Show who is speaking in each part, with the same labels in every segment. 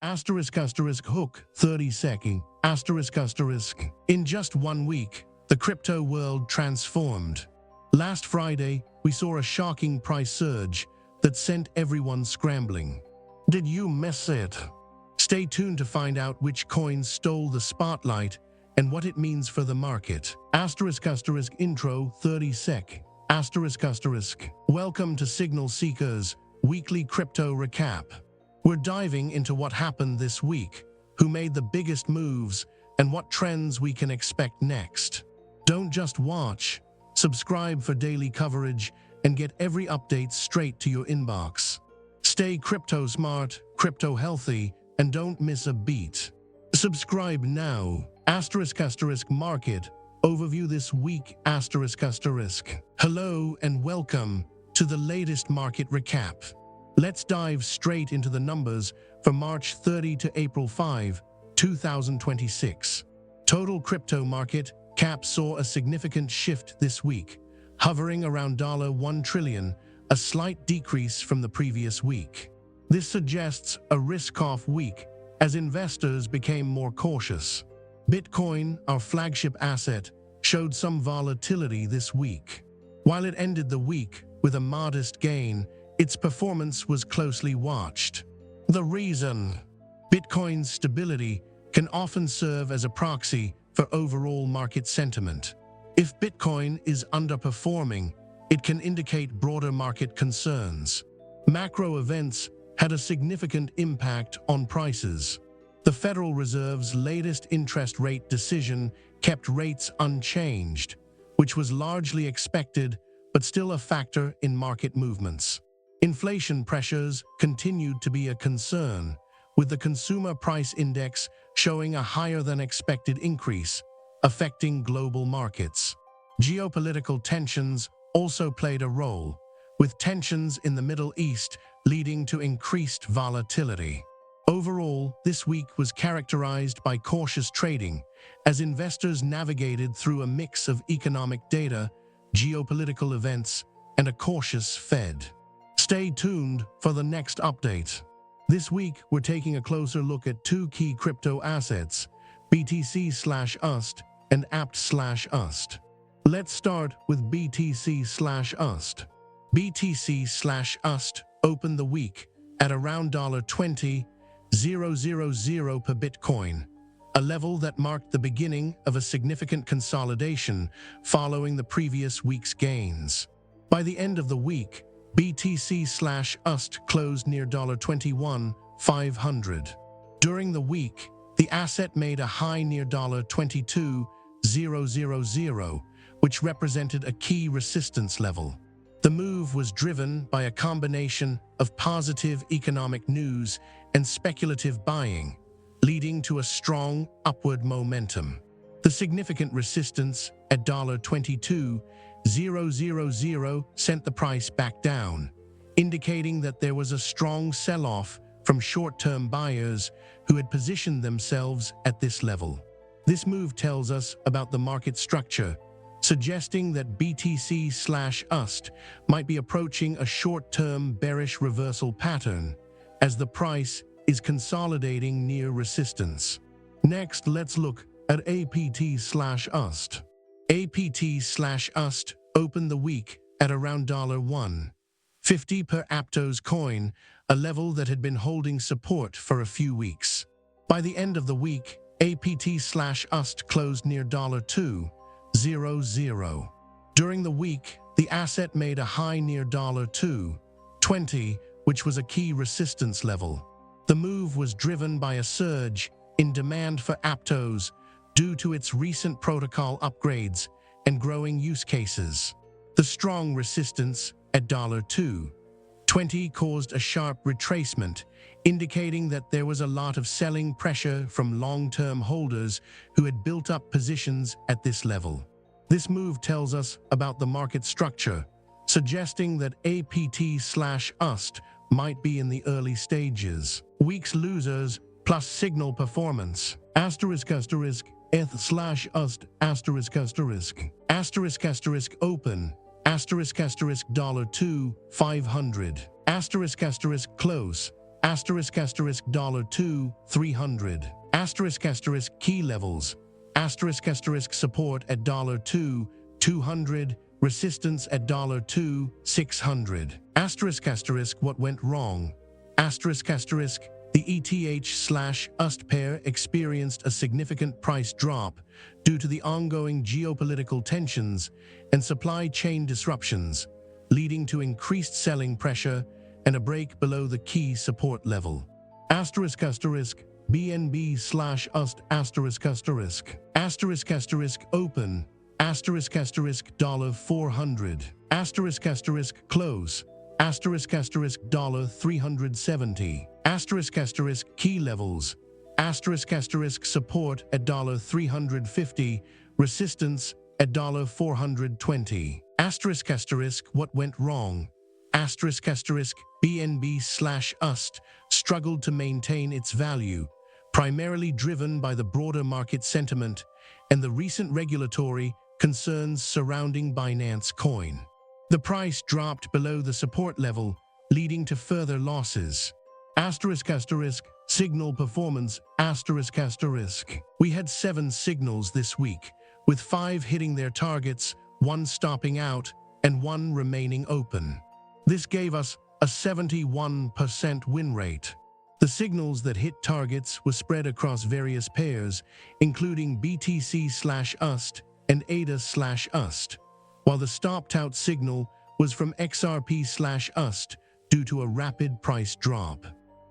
Speaker 1: Asterisk asterisk hook 30 second asterisk asterisk. In just 1 week, the crypto world transformed. Last Friday, we saw a shocking price surge that sent everyone scrambling. Did you miss it? Stay tuned to find out which coins stole the spotlight and what it means for the market. Asterisk asterisk intro 30 sec. Asterisk asterisk. Welcome to Signal Seeker's weekly crypto recap. We're diving into what happened this week, who made the biggest moves, and what trends we can expect next. Don't just watch. Subscribe for daily coverage and get every update straight to your inbox. Stay crypto smart, crypto healthy, and don't miss a beat. Subscribe now. Asterisk asterisk market overview this week asterisk asterisk. Hello and welcome to the latest market recap. Let's dive straight into the numbers for March 30 to April 5, 2026. Total crypto market cap saw a significant shift this week, hovering around $1 trillion, a slight decrease from the previous week. This suggests a risk-off week as investors became more cautious. Bitcoin, our flagship asset, showed some volatility this week. While it ended the week with a modest gain, its performance was closely watched. The reason: Bitcoin's stability can often serve as a proxy for overall market sentiment. If Bitcoin is underperforming, it can indicate broader market concerns. Macro events had a significant impact on prices. The Federal Reserve's latest interest rate decision kept rates unchanged, which was largely expected but still a factor in market movements. Inflation pressures continued to be a concern, with the Consumer Price Index showing a higher-than-expected increase, affecting global markets. Geopolitical tensions also played a role, with tensions in the Middle East leading to increased volatility. Overall, this week was characterized by cautious trading as investors navigated through a mix of economic data, geopolitical events, and a cautious Fed. Stay tuned for the next update. This week, we're taking a closer look at two key crypto assets, BTC/USD and APT/USD. Let's start with BTC/USD. BTC/USD opened the week at around $20,000 per Bitcoin, a level that marked the beginning of a significant consolidation following the previous week's gains. By the end of the week, BTC/USD closed near $21,500. During the week, the asset made a high near $22,000, which represented a key resistance level. The move was driven by a combination of positive economic news and speculative buying, leading to a strong upward momentum. The significant resistance at $22,000 sent the price back down, indicating that there was a strong sell-off from short-term buyers who had positioned themselves at this level. This move tells us about the market structure, suggesting that BTC/USD might be approaching a short-term bearish reversal pattern as the price is consolidating near resistance. Next, let's look at APT/USD. APT/USD opened the week at around $1.50 per Aptos coin, a level that had been holding support for a few weeks. By the end of the week, APT/USD closed near $2.00. During the week, the asset made a high near $2.20, which was a key resistance level. The move was driven by a surge in demand for Aptos due to its recent protocol upgrades and growing use cases. The strong resistance at $2.20 caused a sharp retracement, indicating that there was a lot of selling pressure from long-term holders who had built up positions at this level. This move tells us about the market structure, suggesting that APT/USD might be in the early stages. Week's losers plus signal performance. ****ETH/USD***** open $2,500 ****close asterisk asterisk $2 300 asterisk asterisk key levels asterisk asterisk support at $2 200 resistance at $2 600 asterisk asterisk what went wrong asterisk asterisk the ETH/USD pair experienced a significant price drop due to the ongoing geopolitical tensions and supply chain disruptions, leading to increased selling pressure and a break below the key support level. Asterisk asterisk BNB/USD asterisk asterisk asterisk asterisk open asterisk asterisk $400 asterisk asterisk close asterisk asterisk $370 asterisk asterisk key levels asterisk asterisk support at $350 resistance at $420 asterisk asterisk what went wrong asterisk asterisk BNB/USD struggled to maintain its value, primarily driven by the broader market sentiment and the recent regulatory concerns surrounding Binance Coin. The price dropped below the support level, leading to further losses. Asterisk asterisk signal performance asterisk asterisk. We had 7 signals this week, with 5 hitting their targets, 1 stopping out, and 1 remaining open. This gave us a 71% win rate. The signals that hit targets were spread across various pairs, including BTC/USD and ADA/USD, while the stopped-out signal was from XRP/USD due to a rapid price drop.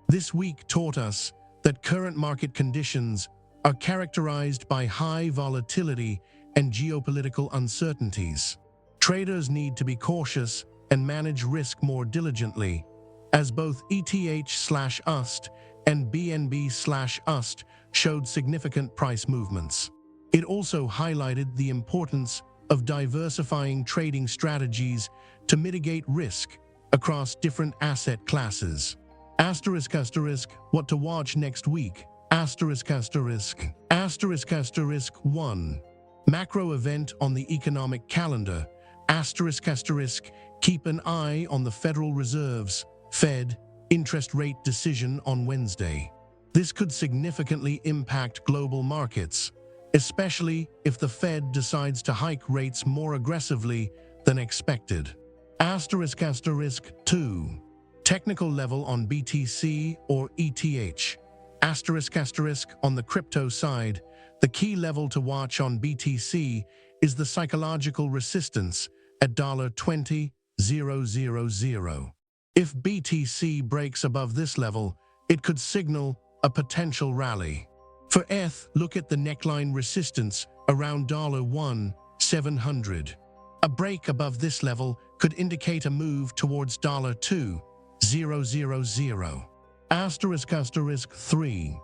Speaker 1: This week taught us that current market conditions are characterized by high volatility and geopolitical uncertainties. Traders need to be cautious and manage risk more diligently, as both ETH/USD and BNB/USD showed significant price movements. It also highlighted the importance of diversifying trading strategies to mitigate risk across different asset classes. Asterisk asterisk what to watch next week asterisk asterisk asterisk asterisk 1 macro event on the economic calendar asterisk asterisk keep an eye on the Federal Reserve's Fed interest rate decision on Wednesday. This could significantly impact global markets, especially if the Fed decides to hike rates more aggressively than expected. Asterisk asterisk 2 technical level on BTC or ETH asterisk asterisk on the crypto side. The key level to watch on BTC is the psychological resistance at $20,000. If BTC breaks above this level, it could signal a potential rally. For ETH, look at the neckline resistance around $1,700. A break above this level could indicate a move towards $2,000. Asterisk asterisk 3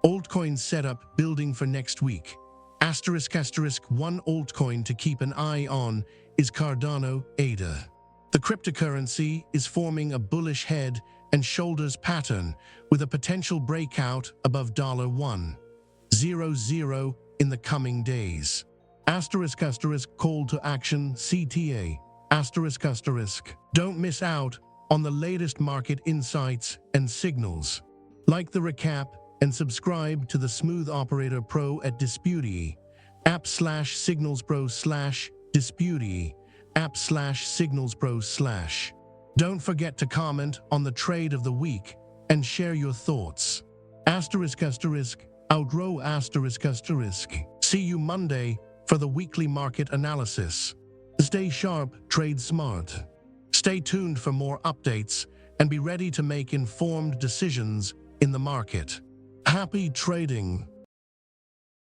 Speaker 1: altcoin setup building for next week. Asterisk asterisk 1 altcoin to keep an eye on is Cardano ADA. The cryptocurrency is forming a bullish head and shoulders pattern with a potential breakout above $1,000 in the coming days. Asterisk asterisk call to action CTA. Asterisk asterisk. Don't miss out on the latest market insights and signals. Like the recap and subscribe to the Smooth Operator Pro at Disputii, app/signalspro/Disputii, app/signalspro/. Don't forget to comment on the trade of the week and share your thoughts. Asterisk asterisk outro asterisk asterisk. See you Monday for the weekly market analysis. Stay sharp, trade smart. Stay tuned for more updates and be ready to make informed decisions in the market. Happy trading!